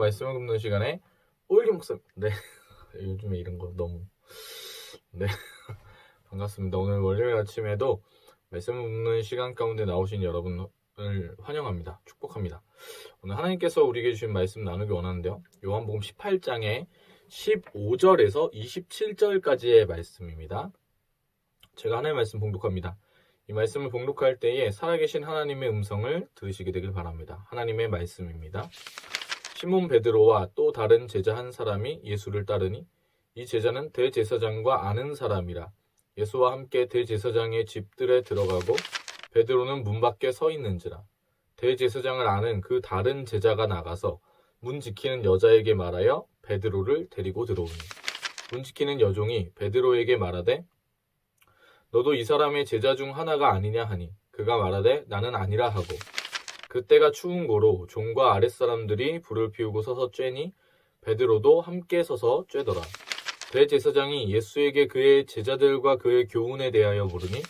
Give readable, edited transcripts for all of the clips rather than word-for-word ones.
말씀을 굽는 시간에 올기 목사. 네. 요즘에 이런 거 너무. 네. 반갑습니다. 오늘 월요일 아침에도 말씀을 굽는 시간 가운데 나오신 여러분을 환영합니다. 축복합니다. 오늘 하나님께서 우리에게 주신 말씀 나누기 원하는데요. 요한복음 18장의 15절에서 27절까지의 말씀입니다. 제가 하나님의 말씀 봉독합니다. 이 말씀을 봉독할 때에 살아계신 하나님의 음성을 들으시게 되길 바랍니다. 하나님의 말씀입니다. 시몬 베드로와 또 다른 제자 한 사람이 예수를 따르니 이 제자는 대제사장과 아는 사람이라. 예수와 함께 대제사장의 집들에 들어가고 베드로는 문 밖에 서 있는지라. 대제사장을 아는 그 다른 제자가 나가서 문 지키는 여자에게 말하여 베드로를 데리고 들어오니 문 지키는 여종이 베드로에게 말하되 너도 이 사람의 제자 중 하나가 아니냐 하니 그가 말하되 나는 아니라 하고 그때가 추운 고로 종과 아랫사람들이 불을 피우고 서서 쬐니 베드로도 함께 서서 쬐더라. 대제사장이 예수에게 그의 제자들과 그의 교훈에 대하여 물으니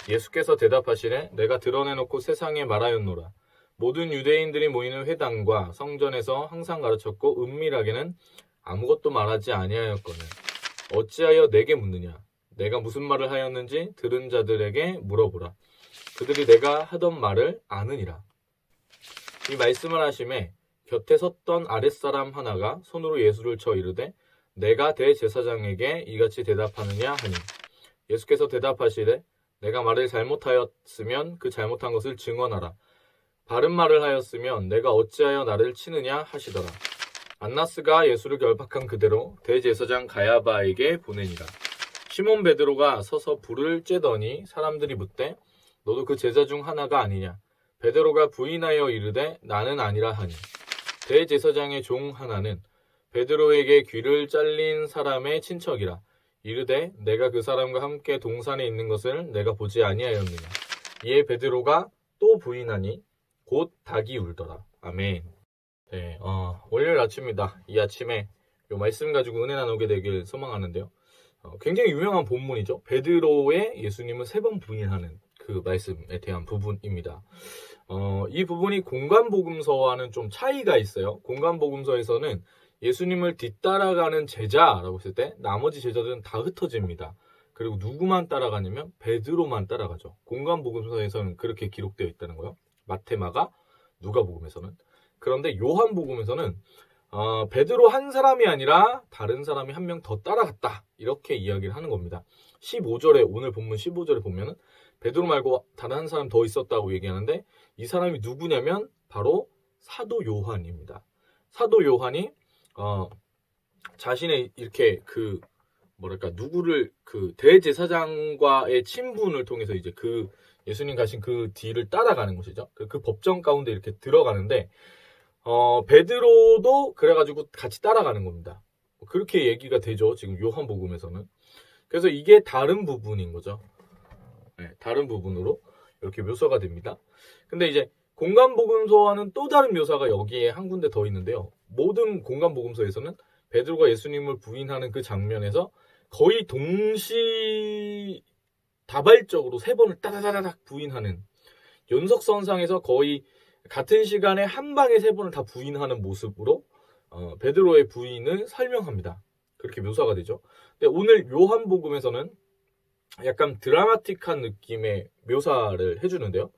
예수께서 대답하시되 내가 드러내놓고 세상에 말하였노라. 모든 유대인들이 모이는 회당과 성전에서 항상 가르쳤고 은밀하게는 아무것도 말하지 아니하였거늘 어찌하여 내게 묻느냐. 내가 무슨 말을 하였는지 들은 자들에게 물어보라. 그들이 내가 하던 말을 아느니라. 이 말씀을 하심에 곁에 섰던 아랫사람 하나가 손으로 예수를 쳐 이르되 내가 대제사장에게 이같이 대답하느냐 하니 예수께서 대답하시되 내가 말을 잘못하였으면 그 잘못한 것을 증언하라. 바른 말을 하였으면 내가 어찌하여 나를 치느냐 하시더라. 안나스가 예수를 결박한 그대로 대제사장 가야바에게 보내니라. 시몬 베드로가 서서 불을 쬐더니 사람들이 묻되 너도 그 제자 중 하나가 아니냐. 베드로가 부인하여 이르되 나는 아니라 하니 대제사장의 종 하나는 베드로에게 귀를 잘린 사람의 친척이라. 이르되 내가 그 사람과 함께 동산에 있는 것을 내가 보지 아니하였느냐. 이에 베드로가 또 부인하니 곧 닭이 울더라. 아멘. 네, 월요일 아침입니다. 이 아침에 이 말씀 가지고 은혜 나누게 되길 소망하는데요. 굉장히 유명한 본문이죠. 베드로의 예수님을 3번 부인하는 그 말씀에 대한 부분입니다. 이 부분이 공간복음서와는 좀 차이가 있어요. 공간복음서에서는 예수님을 뒤따라가는 제자라고 했을 때 나머지 제자들은 다 흩어집니다. 그리고 누구만 따라가냐면 베드로만 따라가죠. 공간복음서에서는 그렇게 기록되어 있다는 거예요. 마태, 마가, 누가복음에서는. 그런데 요한복음에서는 베드로 한 사람이 아니라 다른 사람이 한 명 더 따라갔다. 이렇게 이야기를 하는 겁니다. 15절에 오늘 본문 15절에 보면은 베드로 말고 다른 한 사람 더 있었다고 얘기하는데 이 사람이 누구냐면 바로 사도 요한입니다. 사도 요한이 자신의 이렇게 누구를 대제사장과의 친분을 통해서 이제 예수님 가신 그 뒤를 따라가는 것이죠. 그 법정 가운데 이렇게 들어가는데 베드로도 그래가지고 같이 따라가는 겁니다. 그렇게 얘기가 되죠. 지금 요한복음에서는. 그래서 이게 다른 부분인 거죠. 네, 다른 부분으로 이렇게 묘사가 됩니다. 근데 이제 공간복음서와는 또 다른 묘사가 여기에 한 군데 더 있는데요. 모든 공간복음서에서는 베드로가 예수님을 부인하는 그 장면에서 거의 동시다발적으로 3번을 따다다닥 부인하는 연속선상에서 거의 같은 시간에 한 방에 3번을 다 부인하는 모습으로 베드로의 부인을 설명합니다. 그렇게 묘사가 되죠. 근데 오늘 요한복음에서는 약간 드라마틱한 느낌의 묘사를 해주는데요.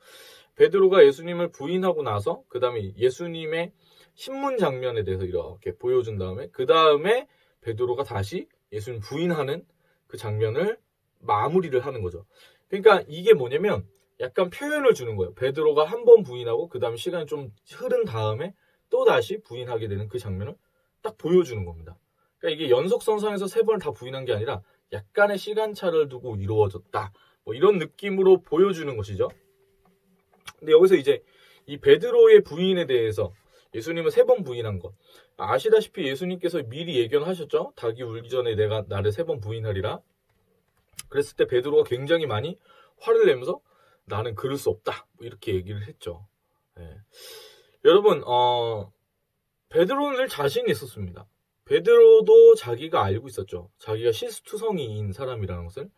베드로가 예수님을 부인하고 나서 그 다음에 예수님의 신문 장면에 대해서 이렇게 보여준 다음에 그 다음에 베드로가 다시 예수님 부인하는 그 장면을 마무리를 하는 거죠. 그러니까 이게 뭐냐면 약간 표현을 주는 거예요. 베드로가 한 번 부인하고 그 다음 시간이 좀 흐른 다음에 또 다시 부인하게 되는 그 장면을 딱 보여주는 겁니다. 그러니까 이게 연속선상에서 3번을 다 부인한 게 아니라 약간의 시간차를 두고 이루어졌다. 뭐 이런 느낌으로 보여주는 것이죠. 근데 여기서 이제 이 베드로의 부인에 대해서 예수님은 3번 부인한 것. 아시다시피 예수님께서 미리 예견하셨죠. 닭이 울기 전에 내가 나를 3번 부인하리라. 그랬을 때 베드로가 굉장히 많이 화를 내면서 나는 그럴 수 없다. 뭐 이렇게 얘기를 했죠. 네. 여러분, 베드로는 늘 자신이 있었습니다. 베드로도 자기가 알고 있었죠. 자기가 실수투성이인 사람이라는 것을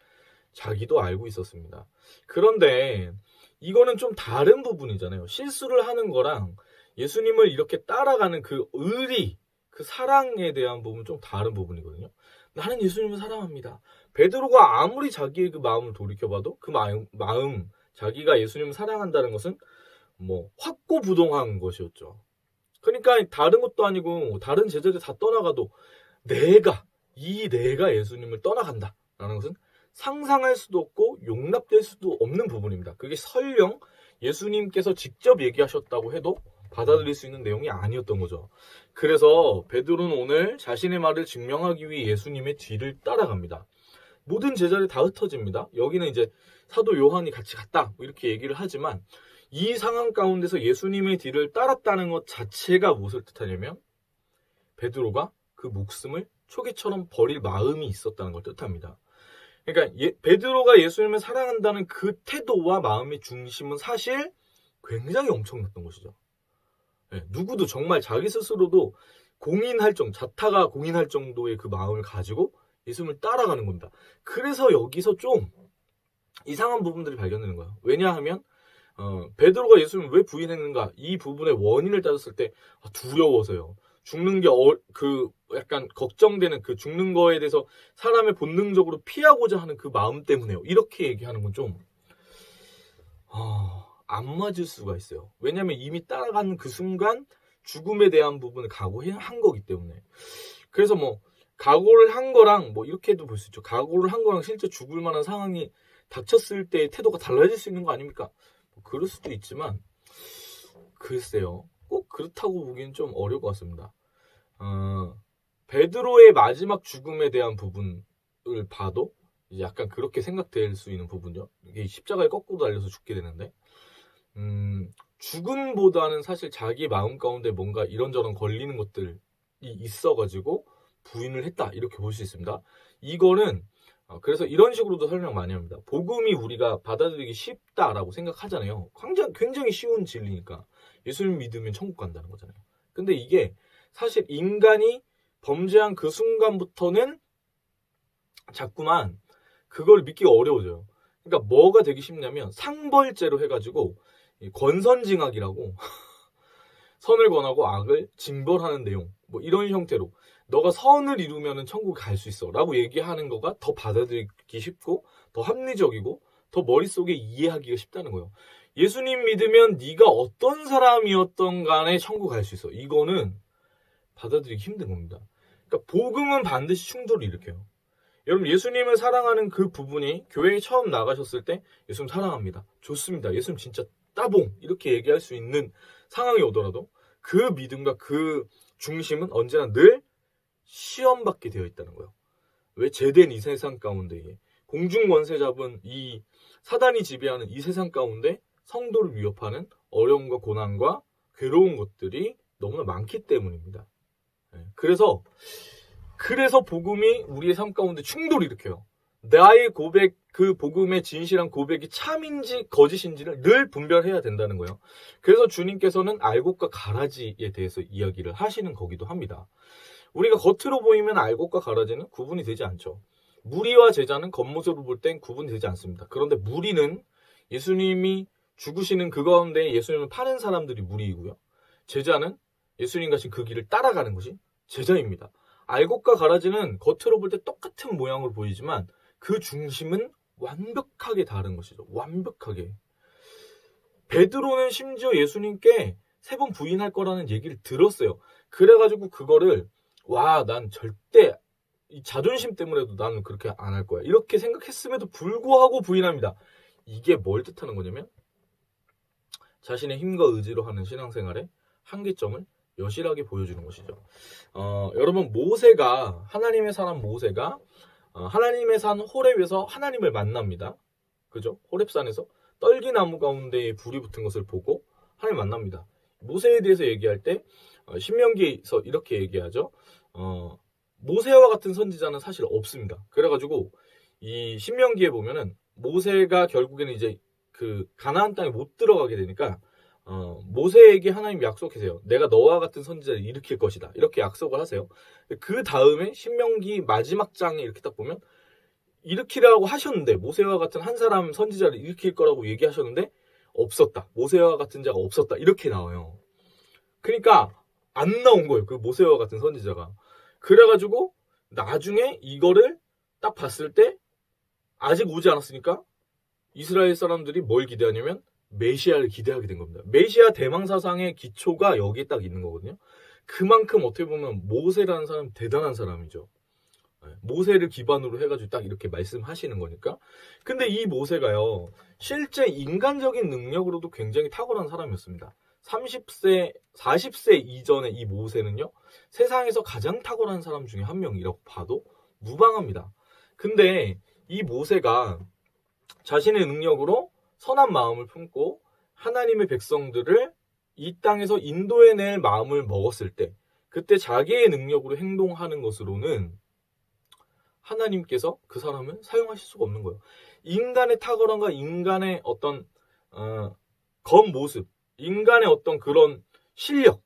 자기도 알고 있었습니다. 그런데 이거는 좀 다른 부분이잖아요. 실수를 하는 거랑 예수님을 이렇게 따라가는 그 의리, 그 사랑에 대한 부분은 좀 다른 부분이거든요. 나는 예수님을 사랑합니다. 베드로가 아무리 자기의 그 마음을 돌이켜봐도 그 마음 자기가 예수님을 사랑한다는 것은 뭐 확고부동한 것이었죠. 그러니까 다른 것도 아니고 다른 제자들 다 떠나가도 내가 예수님을 떠나간다라는 것은 상상할 수도 없고 용납될 수도 없는 부분입니다. 그게 설령 예수님께서 직접 얘기하셨다고 해도 받아들일 수 있는 내용이 아니었던 거죠. 그래서 베드로는 오늘 자신의 말을 증명하기 위해 예수님의 뒤를 따라갑니다. 모든 제자들이 다 흩어집니다. 여기는 이제 사도 요한이 같이 갔다 이렇게 얘기를 하지만 이 상황 가운데서 예수님의 뒤를 따랐다는 것 자체가 무엇을 뜻하냐면 베드로가 그 목숨을 초기처럼 버릴 마음이 있었다는 걸 뜻합니다. 그러니까 베드로가 예수님을 사랑한다는 그 태도와 마음의 중심은 사실 굉장히 엄청났던 것이죠. 누구도 정말 자기 스스로도 자타가 공인할 정도의 그 마음을 가지고 예수님을 따라가는 겁니다. 그래서 여기서 좀 이상한 부분들이 발견되는 거예요. 왜냐하면 베드로가 예수님을 왜 부인했는가 이 부분의 원인을 따졌을 때 두려워서요. 죽는 게 약간 걱정되는 그 죽는 거에 대해서 사람의 본능적으로 피하고자 하는 그 마음 때문에요. 이렇게 얘기하는 건 좀 안 맞을 수가 있어요. 왜냐하면 이미 따라가는 그 순간 죽음에 대한 부분을 각오한 거기 때문에. 그래서 뭐 각오를 한 거랑 뭐 이렇게도 볼 수 있죠. 각오를 한 거랑 실제 죽을 만한 상황이 닥쳤을 때의 태도가 달라질 수 있는 거 아닙니까? 뭐 그럴 수도 있지만 글쎄요. 꼭 그렇다고 보기엔 좀 어려울 것 같습니다. 베드로의 마지막 죽음에 대한 부분을 봐도 약간 그렇게 생각될 수 있는 부분이요. 이게 십자가에 거꾸로 달려서 죽게 되는데 죽음보다는 사실 자기 마음 가운데 뭔가 이런저런 걸리는 것들이 있어가지고 부인을 했다 이렇게 볼 수 있습니다. 이거는 그래서 이런 식으로도 설명 많이 합니다. 복음이 우리가 받아들이기 쉽다라고 생각하잖아요. 굉장히 쉬운 진리니까 예수님 믿으면 천국 간다는 거잖아요. 근데 이게 사실 인간이 범죄한 그 순간부터는 자꾸만 그걸 믿기가 어려워져요. 그러니까 뭐가 되기 쉽냐면 상벌죄로 해가지고 권선징악이라고 선을 권하고 악을 징벌하는 내용 뭐 이런 형태로 너가 선을 이루면 천국에 갈 수 있어 라고 얘기하는 거가 더 받아들이기 쉽고 더 합리적이고 더 머릿속에 이해하기가 쉽다는 거예요. 예수님 믿으면 네가 어떤 사람이었던 간에 천국 갈 수 있어. 이거는 받아들이기 힘든 겁니다. 그러니까 복음은 반드시 충돌을 일으켜요. 여러분 예수님을 사랑하는 그 부분이 교회에 처음 나가셨을 때 예수님 사랑합니다. 좋습니다. 예수님 진짜 따봉 이렇게 얘기할 수 있는 상황이 오더라도 그 믿음과 그 중심은 언제나 늘 시험받게 되어 있다는 거예요. 왜 제된 이 세상 가운데에 공중 권세 잡은 이 사단이 지배하는 이 세상 가운데 성도를 위협하는 어려움과 고난과 괴로운 것들이 너무나 많기 때문입니다. 그래서 복음이 우리의 삶 가운데 충돌을 일으켜요. 나의 고백, 그 복음의 진실한 고백이 참인지 거짓인지를 늘 분별해야 된다는 거예요. 그래서 주님께서는 알곡과 가라지에 대해서 이야기를 하시는 거기도 합니다. 우리가 겉으로 보이면 알곡과 가라지는 구분이 되지 않죠. 무리와 제자는 겉모습으로 볼 땐 구분이 되지 않습니다. 그런데 무리는 예수님이 죽으시는 그 가운데 예수님을 파는 사람들이 무리이고요. 제자는 예수님 가신 그 길을 따라가는 것이 제자입니다. 알곡과 가라지는 겉으로 볼 때 똑같은 모양으로 보이지만 그 중심은 완벽하게 다른 것이죠. 완벽하게. 베드로는 심지어 예수님께 3번 부인할 거라는 얘기를 들었어요. 그래가지고 그거를 난 절대 이 자존심 때문에도 나는 그렇게 안 할 거야. 이렇게 생각했음에도 불구하고 부인합니다. 이게 뭘 뜻하는 거냐면 자신의 힘과 의지로 하는 신앙생활의 한계점을 여실하게 보여주는 것이죠. 여러분 하나님의 사람 모세가 하나님의 산 호렙에서 하나님을 만납니다. 그죠? 호렙산에서 떨기나무 가운데에 불이 붙은 것을 보고 하나님 만납니다. 모세에 대해서 얘기할 때 신명기에서 이렇게 얘기하죠. 모세와 같은 선지자는 사실 없습니다. 그래가지고 이 신명기에 보면은 모세가 결국에는 이제 그 가나안 땅에 못 들어가게 되니까 모세에게 하나님 약속하세요. 내가 너와 같은 선지자를 일으킬 것이다. 이렇게 약속을 하세요. 그 다음에 신명기 마지막 장에 이렇게 딱 보면 일으키라고 하셨는데 모세와 같은 한 사람 선지자를 일으킬 거라고 얘기하셨는데 없었다. 모세와 같은 자가 없었다. 이렇게 나와요. 그러니까 안 나온 거예요. 그 모세와 같은 선지자가. 그래가지고 나중에 이거를 딱 봤을 때 아직 오지 않았으니까 이스라엘 사람들이 뭘 기대하냐면 메시아를 기대하게 된 겁니다. 메시아 대망 사상의 기초가 여기에 딱 있는 거거든요. 그만큼 어떻게 보면 모세라는 사람 대단한 사람이죠. 모세를 기반으로 해가지고 딱 이렇게 말씀하시는 거니까. 근데 이 모세가요, 실제 인간적인 능력으로도 굉장히 탁월한 사람이었습니다. 30세, 40세 이전의 이 모세는요, 세상에서 가장 탁월한 사람 중에 한 명이라고 봐도 무방합니다. 근데 이 모세가 자신의 능력으로 선한 마음을 품고 하나님의 백성들을 이 땅에서 인도해낼 마음을 먹었을 때, 그때 자기의 능력으로 행동하는 것으로는 하나님께서 그 사람을 사용하실 수가 없는 거예요. 인간의 탁월함과 인간의 어떤 겉모습, 인간의 어떤 그런 실력,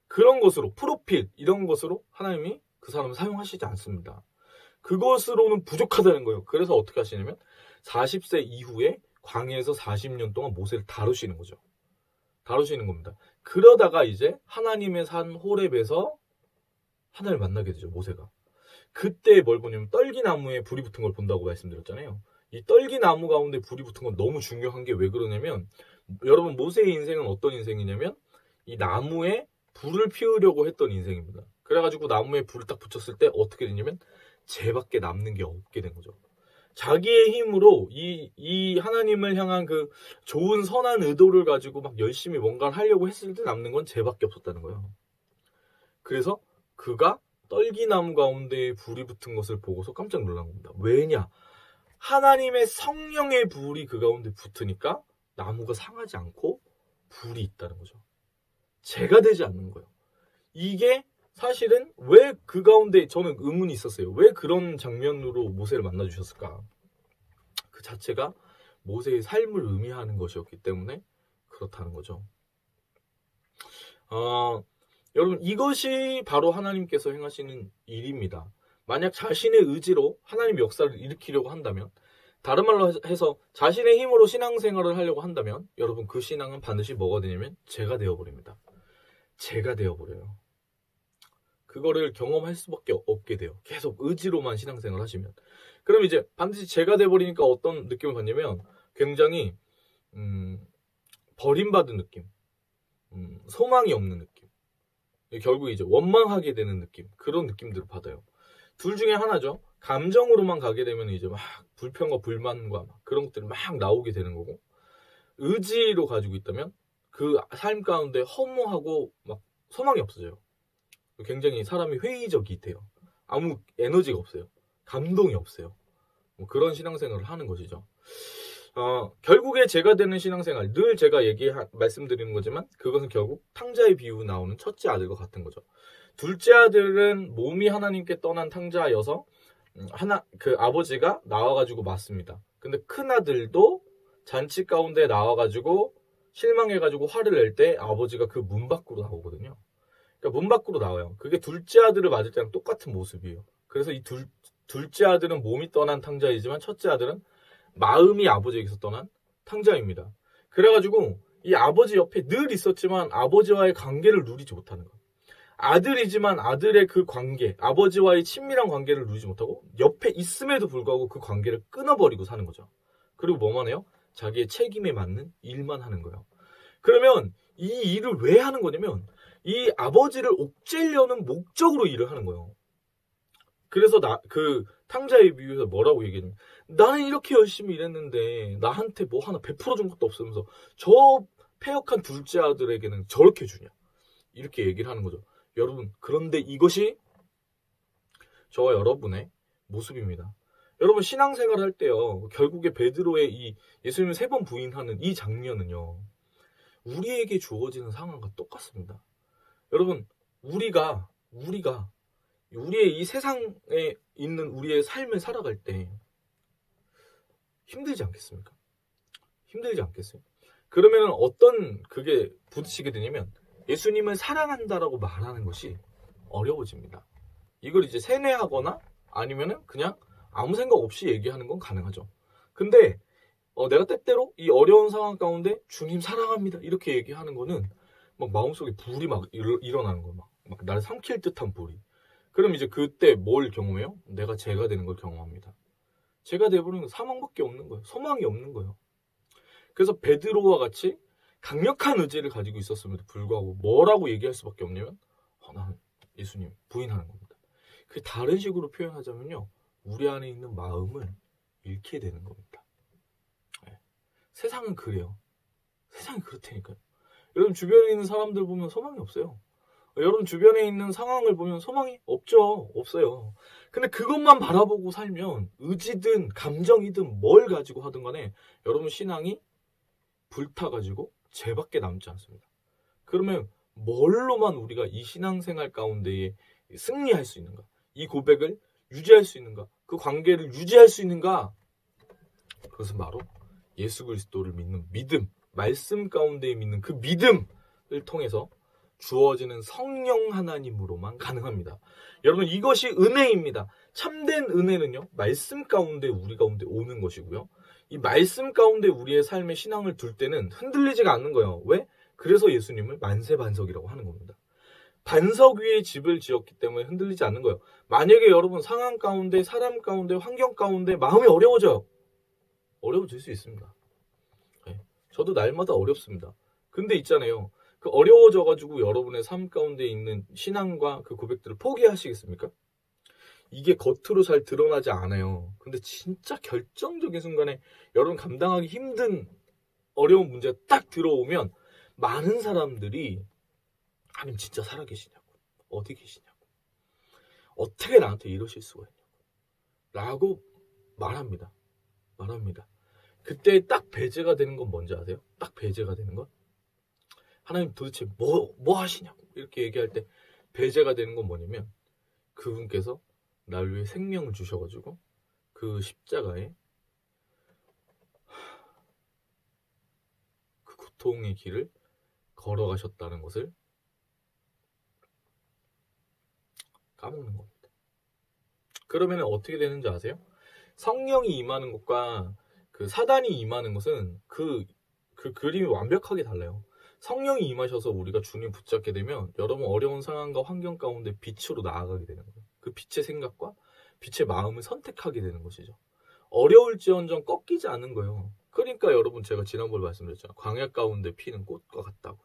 그런 것으로, 프로필 이런 것으로 하나님이 그 사람을 사용하시지 않습니다. 그것으로는 부족하다는 거예요. 그래서 어떻게 하시냐면 40세 이후에 광야에서 40년 동안 모세를 다루시는 거죠. 다루시는 겁니다. 그러다가 이제 하나님의 산 호렙에서 하나님을 만나게 되죠, 모세가. 그때 뭘 보냐면 떨기나무에 불이 붙은 걸 본다고 말씀드렸잖아요. 이 떨기나무 가운데 불이 붙은 건 너무 중요한 게 왜 그러냐면, 여러분 모세의 인생은 어떤 인생이냐면 이 나무에 불을 피우려고 했던 인생입니다. 그래가지고 나무에 불을 딱 붙였을 때 어떻게 되냐면 쟤밖에 남는 게 없게 된 거죠. 자기의 힘으로 이 하나님을 향한 그 좋은 선한 의도를 가지고 막 열심히 뭔가를 하려고 했을 때 남는 건 쟤밖에 없었다는 거예요. 그래서 그가 떨기나무 가운데에 불이 붙은 것을 보고서 깜짝 놀란 겁니다. 왜냐? 하나님의 성령의 불이 그 가운데 붙으니까 나무가 상하지 않고 불이 있다는 거죠. 죄가 되지 않는 거예요. 이게 사실은 왜 그 가운데 저는 의문이 있었어요. 왜 그런 장면으로 모세를 만나주셨을까? 그 자체가 모세의 삶을 의미하는 것이었기 때문에 그렇다는 거죠. 여러분 이것이 바로 하나님께서 행하시는 일입니다. 만약 자신의 의지로 하나님 역사를 일으키려고 한다면, 다른 말로 해서 자신의 힘으로 신앙생활을 하려고 한다면 여러분 그 신앙은 반드시 뭐가 되냐면 죄가 되어버립니다. 죄가 되어버려요. 그거를 경험할 수밖에 없게 돼요. 계속 의지로만 신앙생활을 하시면. 그럼 이제 반드시 죄가 되어버리니까 어떤 느낌을 받냐면 굉장히 버림받은 느낌, 소망이 없는 느낌, 결국 이제 원망하게 되는 느낌, 그런 느낌들을 받아요. 둘 중에 하나죠. 감정으로만 가게 되면 이제 막 불평과 불만과 막 그런 것들이 막 나오게 되는 거고, 의지로 가지고 있다면 그 삶 가운데 허무하고 막 소망이 없어져요. 굉장히 사람이 회의적이 돼요. 아무 에너지가 없어요. 감동이 없어요. 뭐 그런 신앙생활을 하는 것이죠. 결국에 제가 되는 신앙생활, 늘 제가 말씀드리는 거지만 그것은 결국 탕자의 비유 나오는 첫째 아들과 같은 거죠. 둘째 아들은 몸이 하나님께 떠난 탕자여서 그 아버지가 나와가지고 맞습니다. 근데 큰 아들도 잔치 가운데 나와가지고 실망해가지고 화를 낼 때 아버지가 그 문 밖으로 나오거든요. 그러니까 문 밖으로 나와요. 그게 둘째 아들을 맞을 때랑 똑같은 모습이에요. 그래서 이 둘째 아들은 몸이 떠난 탕자이지만 첫째 아들은 마음이 아버지에게서 떠난 탕자입니다. 그래가지고 이 아버지 옆에 늘 있었지만 아버지와의 관계를 누리지 못하는 거예요. 아들이지만 아들의 그 관계, 아버지와의 친밀한 관계를 누리지 못하고 옆에 있음에도 불구하고 그 관계를 끊어버리고 사는 거죠. 그리고 뭐만 해요? 자기의 책임에 맞는 일만 하는 거예요. 그러면 이 일을 왜 하는 거냐면 이 아버지를 옥죄려는 목적으로 일을 하는 거예요. 그래서 그 탕자의 비유에서 뭐라고 얘기했냐면, 나는 이렇게 열심히 일했는데 나한테 뭐 하나 베풀어준 것도 없으면서 저 패역한 둘째 아들에게는 저렇게 주냐, 이렇게 얘기를 하는 거죠. 여러분, 그런데 이것이 저와 여러분의 모습입니다. 여러분 신앙생활 할 때요, 결국에 베드로의 이 예수님을 3번 부인하는 이 장면은요, 우리에게 주어지는 상황과 똑같습니다. 여러분, 우리가 우리의 이 세상에 있는 우리의 삶을 살아갈 때 힘들지 않겠습니까? 힘들지 않겠어요? 그러면 어떤 그게 부딪히게 되냐면 예수님을 사랑한다라고 말하는 것이 어려워집니다. 이걸 이제 세뇌하거나 아니면은 그냥 아무 생각 없이 얘기하는 건 가능하죠. 근데 내가 때때로 이 어려운 상황 가운데 주님 사랑합니다 이렇게 얘기하는 거는 막 마음속에 불이 막 일어나는 거예요. 막 나를 삼킬 듯한 불이. 그럼 이제 그때 뭘 경험해요? 내가 죄가 되는 걸 경험합니다. 죄가 돼버리는 건 사망밖에 없는 거예요. 소망이 없는 거예요. 그래서 베드로와 같이 강력한 의지를 가지고 있었음에도 불구하고 뭐라고 얘기할 수밖에 없냐면 나는 예수님 부인하는 겁니다. 그 다른 식으로 표현하자면요. 우리 안에 있는 마음을 잃게 되는 겁니다. 네. 세상은 그래요. 세상이 그렇다니까요. 여러분 주변에 있는 사람들 보면 소망이 없어요. 여러분 주변에 있는 상황을 보면 소망이 없죠. 없어요. 근데 그것만 바라보고 살면 의지든 감정이든 뭘 가지고 하든 간에 여러분 신앙이 불타가지고 죄밖에 남지 않습니다. 그러면 뭘로만 우리가 이 신앙생활 가운데에 승리할 수 있는가? 이 고백을 유지할 수 있는가? 그 관계를 유지할 수 있는가? 그것은 바로 예수 그리스도를 믿는 믿음, 말씀 가운데에 믿는 그 믿음을 통해서 주어지는 성령 하나님으로만 가능합니다. 여러분 이것이 은혜입니다. 참된 은혜는요. 말씀 가운데 우리 가운데 오는 것이고요. 이 말씀 가운데 우리의 삶의 신앙을 둘 때는 흔들리지가 않는 거예요. 왜? 그래서 예수님을 만세반석이라고 하는 겁니다. 반석 위에 집을 지었기 때문에 흔들리지 않는 거예요. 만약에 여러분 상황 가운데, 사람 가운데, 환경 가운데 마음이 어려워져요. 어려워질 수 있습니다. 네. 저도 날마다 어렵습니다. 근데 있잖아요. 그 어려워져가지고 여러분의 삶 가운데 있는 신앙과 그 고백들을 포기하시겠습니까? 이게 겉으로 잘 드러나지 않아요. 근데 진짜 결정적인 순간에 여러분 감당하기 힘든 어려운 문제가 딱 들어오면 많은 사람들이 하나님 진짜 살아계시냐고, 어디 계시냐고, 어떻게 나한테 이러실 수가 있냐고 라고 말합니다. 그때 딱 배제가 되는 건 뭔지 아세요? 딱 배제가 되는 건 하나님 도대체 뭐 하시냐고 이렇게 얘기할 때 배제가 되는 건 뭐냐면 그분께서 날 위해 생명을 주셔가지고 그 십자가에 그 고통의 길을 걸어가셨다는 것을 까먹는 겁니다. 그러면 어떻게 되는지 아세요? 성령이 임하는 것과 그 사단이 임하는 것은 그 그림이 완벽하게 달라요. 성령이 임하셔서 우리가 주님 붙잡게 되면 여러분 어려운 상황과 환경 가운데 빛으로 나아가게 되는 거예요. 그 빛의 생각과 빛의 마음을 선택하게 되는 것이죠. 어려울지언정 꺾이지 않는 거예요. 그러니까 여러분 제가 지난번에 말씀드렸잖아요. 광야 가운데 피는 꽃과 같다고.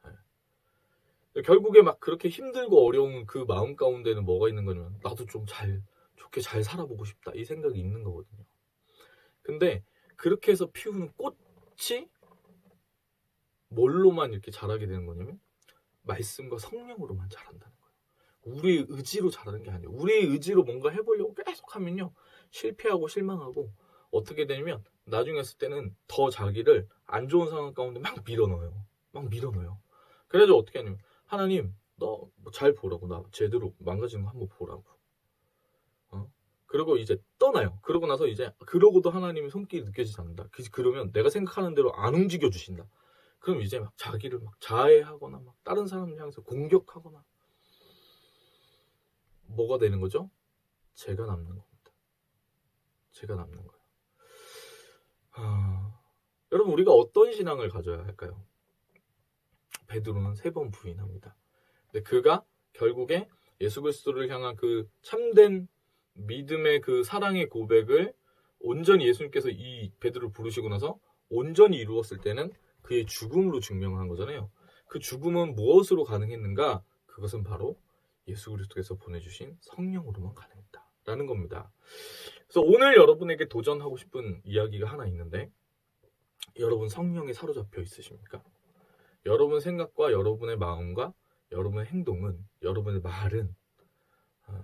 네. 결국에 막 그렇게 힘들고 어려운 그 마음 가운데는 뭐가 있는 거냐면 나도 좀 좋게 잘 살아보고 싶다 이 생각이 있는 거거든요. 근데 그렇게 해서 피우는 꽃이 뭘로만 이렇게 자라게 되는 거냐면 말씀과 성령으로만 자란다는 거예요. 우리의 의지로 자라는 게 아니에요. 우리의 의지로 뭔가 해보려고 계속 하면요. 실패하고 실망하고 어떻게 되냐면 나중에 했을 때는 더 자기를 안 좋은 상황 가운데 막 밀어넣어요. 그래서 어떻게 하냐면 하나님 너 잘 보라고 나 제대로 망가지는 거 한번 보라고. 그리고 이제 떠나요. 그러고 나서 이제 그러고도 하나님의 손길이 느껴지지 않는다. 그러면 내가 생각하는 대로 안 움직여 주신다. 그럼 이제 막 자기를 막 자해하거나 막 다른 사람을 향해서 공격하거나 뭐가 되는 거죠? 죄가 남는 겁니다. 죄가 남는 거예요. 여러분 우리가 어떤 신앙을 가져야 할까요? 베드로는 3번 부인합니다. 근데 그가 결국에 예수 그리스도를 향한 그 참된 믿음의 그 사랑의 고백을 온전히 예수님께서 이 베드로를 부르시고 나서 온전히 이루었을 때는 그의 죽음으로 증명한 거잖아요. 그 죽음은 무엇으로 가능했는가? 그것은 바로 예수 그리스도께서 보내주신 성령으로만 가능했다 라는 겁니다. 그래서 오늘 여러분에게 도전하고 싶은 이야기가 하나 있는데 여러분 성령에 사로잡혀 있으십니까? 여러분 생각과 여러분의 마음과 여러분의 행동은, 여러분의 말은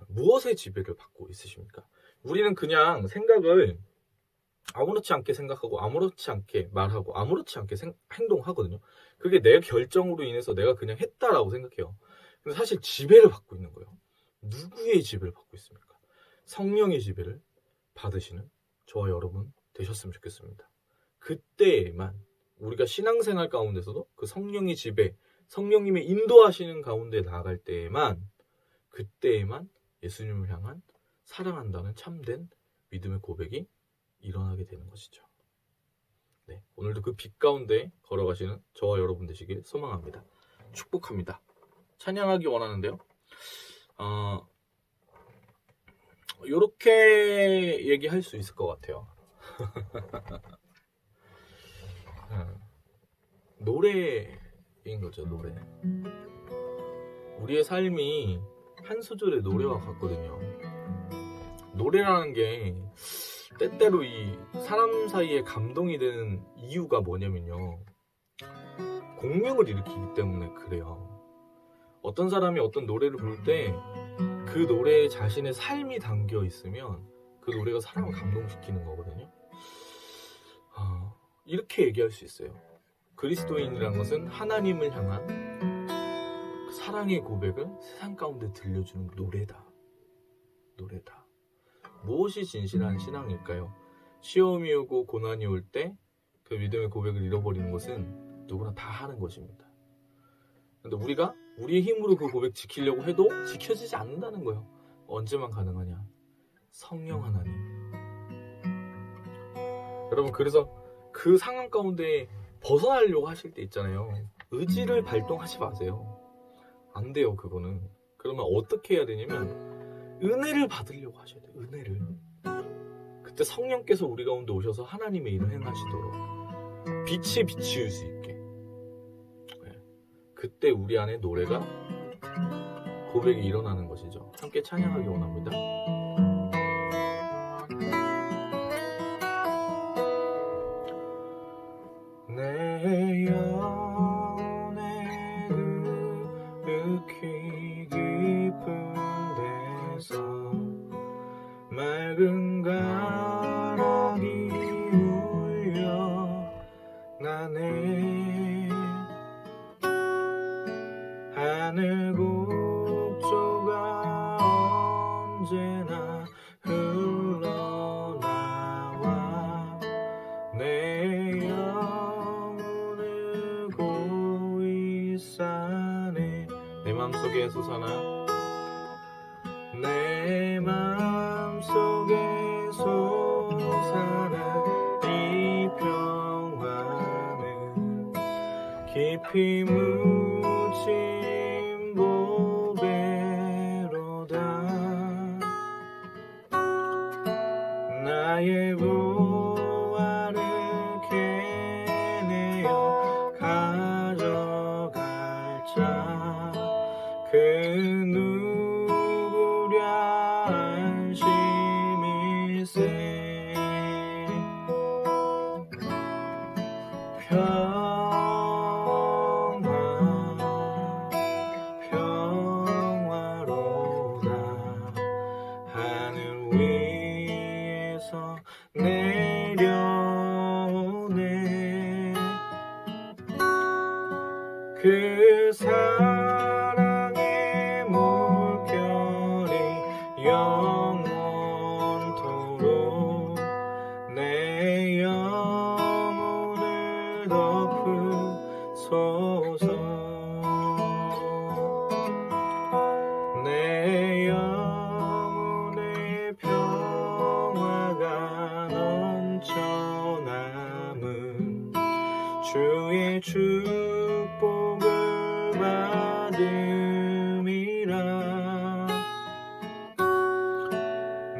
무엇의 지배를 받고 있으십니까? 우리는 그냥 생각을 아무렇지 않게 생각하고 아무렇지 않게 말하고 아무렇지 않게 행동하거든요. 그게 내 결정으로 인해서 내가 그냥 했다라고 생각해요. 근데 사실 지배를 받고 있는 거예요. 누구의 지배를 받고 있습니까? 성령의 지배를 받으시는 저와 여러분 되셨으면 좋겠습니다. 그때에만 우리가 신앙생활 가운데서도 그 성령의 지배, 성령님의 인도하시는 가운데 나아갈 때에만 그때에만 예수님을 향한 사랑한다는 참된 믿음의 고백이 일어나게 되는 것이죠. 네, 오늘도 그 빛 가운데 걸어가시는 저와 여러분 되시길 소망합니다. 축복합니다. 찬양하기 원하는데요. 요렇게 얘기할 수 있을 것 같아요. 노래인 거죠, 노래. 우리의 삶이 한 소절의 노래와 같거든요. 노래라는 게 때때로 이 사람 사이에 감동이 되는 이유가 뭐냐면요, 공명을 일으키기 때문에 그래요. 어떤 사람이 어떤 노래를 부를 때 그 노래에 자신의 삶이 담겨 있으면 그 노래가 사람을 감동시키는 거거든요. 이렇게 얘기할 수 있어요. 그리스도인이란 것은 하나님을 향한 사랑의 고백을 세상 가운데 들려주는 노래다. 노래다. 무엇이 진실한 신앙일까요? 시험이 오고 고난이 올 때 그 믿음의 고백을 잃어버리는 것은 누구나 다 하는 것입니다. 근데 우리가 우리의 힘으로 그 고백 지키려고 해도 지켜지지 않는다는 거예요. 언제만 가능하냐? 성령 하나님. 여러분, 그래서 그 상황 가운데 벗어나려고 하실 때 있잖아요. 의지를 발동하지 마세요. 안 돼요, 그거는. 그러면 어떻게 해야 되냐면 은혜를 받으려고 하셔야 돼요. 은혜를. 그때 성령께서 우리 가운데 오셔서 하나님의 일을 행하시도록 빛이 비치울 수 있게. 그때 우리 안에 노래가, 고백이 일어나는 것이죠. 함께 찬양하기 원합니다. 내 영혼에 그윽히 깊은 데서 맑은 가락이 울려 나네. 하늘 곡조가 언제나 흘러나와 내 영혼을 고이 싸네. 내 맘속에 솟아나, 내 맘속에 솟아나 이 평화는 깊이 묻힌 보배로다. 나의 보화를 캐내어 가져갈 자 그 누구랴 안심일세. 평화로다. 하늘 위에서 내려오네. 그 사랑의 물결이 영원토록 내 영혼을 덮으소서. 내 영혼의 평화가 넘쳐남은 주의 축복을 받음이라.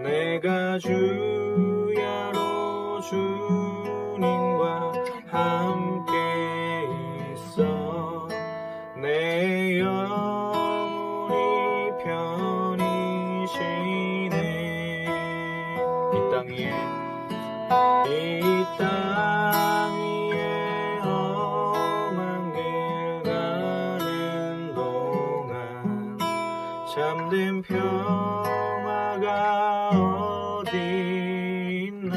내가 주야로 주님과 함께 있어 내 영혼이 편히 쉬네. 이 땅 위에 험한 길 가는 동안 참된 평화가 어디 있나.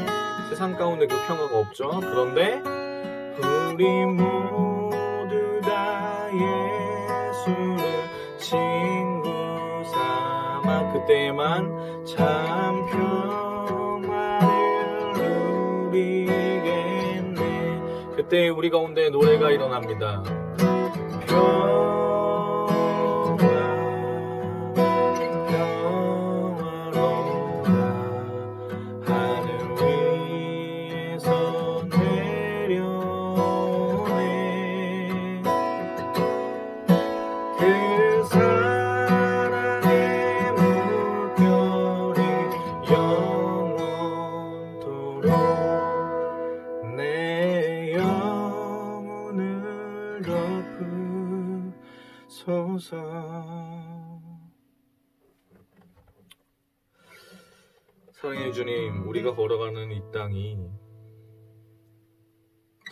세상 가운데 그 평화가 없죠. 그런데 우리 모두 다 예수를 친구 삼아 그때만 참 평화를 누리겠네. 그때 우리 가운데 노래가 일어납니다. 웃어. 사랑해 주님, 우리가 걸어가는 이 땅이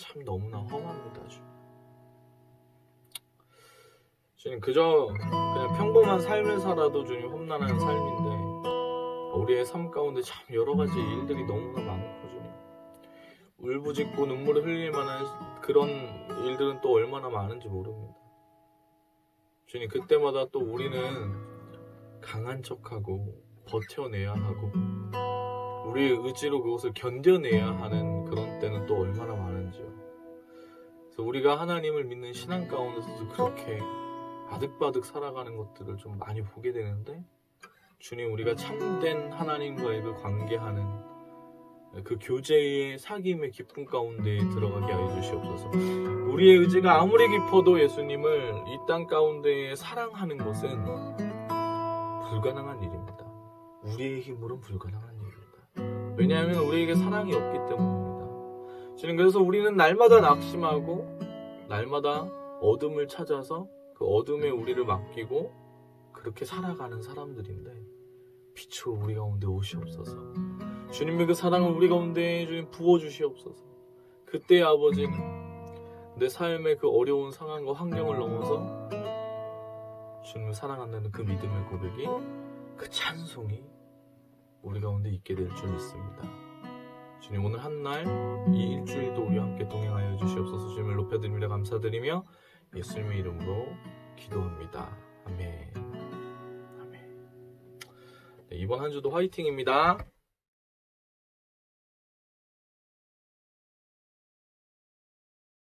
참 너무나 험합니다. 주님, 그저 그냥 평범한 삶을 살아도 주님 험난한 삶인데 우리의 삶 가운데 참 여러 가지 일들이 너무나 많고 주님, 울부짖고 눈물을 흘릴 만한 그런 일들은 또 얼마나 많은지 모릅니다. 주님, 그때마다 또 우리는 강한 척하고 버텨내야 하고 우리의 의지로 그것을 견뎌내야 하는 그런 때는 또 얼마나 많은지요. 그래서 우리가 하나님을 믿는 신앙 가운데서도 그렇게 아득바득 살아가는 것들을 좀 많이 보게 되는데, 주님, 우리가 참된 하나님과의 그 관계하는 그 교제의 사귐의 기쁨 가운데 들어가게 하여 주시옵소서. 우리의 의지가 아무리 깊어도 예수님을 이 땅 가운데 사랑하는 것은 불가능한 일입니다. 우리의 힘으로는 불가능한 일입니다. 왜냐하면 우리에게 사랑이 없기 때문입니다. 주님, 그래서 우리는 날마다 낙심하고 날마다 어둠을 찾아서 그 어둠에 우리를 맡기고 그렇게 살아가는 사람들인데, 빛으로 우리 가운데 오시옵소서. 주님의 그 사랑을 우리 가운데 주님 부어주시옵소서. 그때 아버지는 내 삶의 그 어려운 상황과 환경을 넘어서 주님을 사랑한다는 그 믿음의 고백이, 그 찬송이 우리 가운데 있게 될 줄 믿습니다. 주님, 오늘 한날 이 일주일도 우리와 함께 동행하여 주시옵소서. 주님을 높여드리며 감사드리며 예수님의 이름으로 기도합니다. 아멘. 아멘. 네, 이번 한 주도 화이팅입니다.